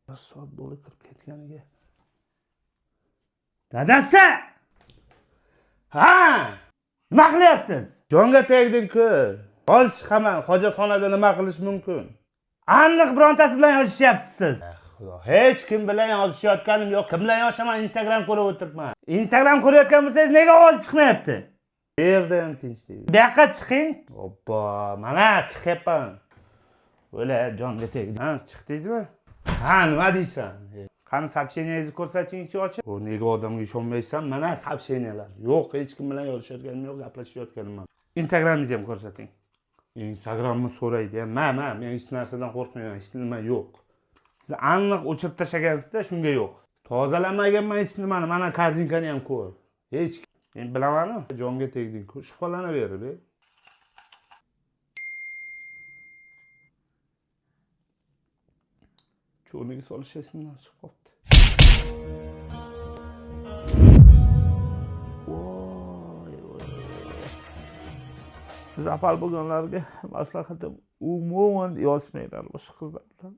Bir soat bo'lib kirib ketganiga. Dadasi! Ha! Nima qilyapsiz? Jonga tegding-ku. Hozir chiqaman. Hojatxonada nima qilish mumkin? Aniq birontasi bilan yozishyapsiz siz. Xudo, hech kim bilan yozishayotganim yo'q. Kim bilan yozishaman? Instagram ko'rib o'tiribman. Instagram ko'rayotgan bo'lsangiz nega ovoz chiqmayapti? Yerda ham tinchlik. Bu yoqqa chiqing. Oppa, mana chiqyapman. O'la jonga tegdi. Ha, chiqdingizmi? Ha, nima deysan? Qani soобщениyangizni ko'rsatingchi ochib. O, nega odamga ishonmaysan? Mana soобщениyalar. Yo'q, hech kim bilan yozishayotganim yo'q, gaplashayotganim yo'q. Instagramingizni ham ko'rsating. Instagramni so'raydi. Men hech narsadan qo'rqmayman, hech nima yo'q. Siz aniq o'chirib tashlagansizda, shunga yo'q. Tozalamaganman hech nimani. Mana korzinkani ham ko'r. Hech men bilaman-ku. Jonga tegding-ku. Shubhalanaverib. Cho'niga solish esimdan chiqib qopti. Siz apal bo'lganlarga maslahatim umuman yozmaylar boshqa qizlar bilan.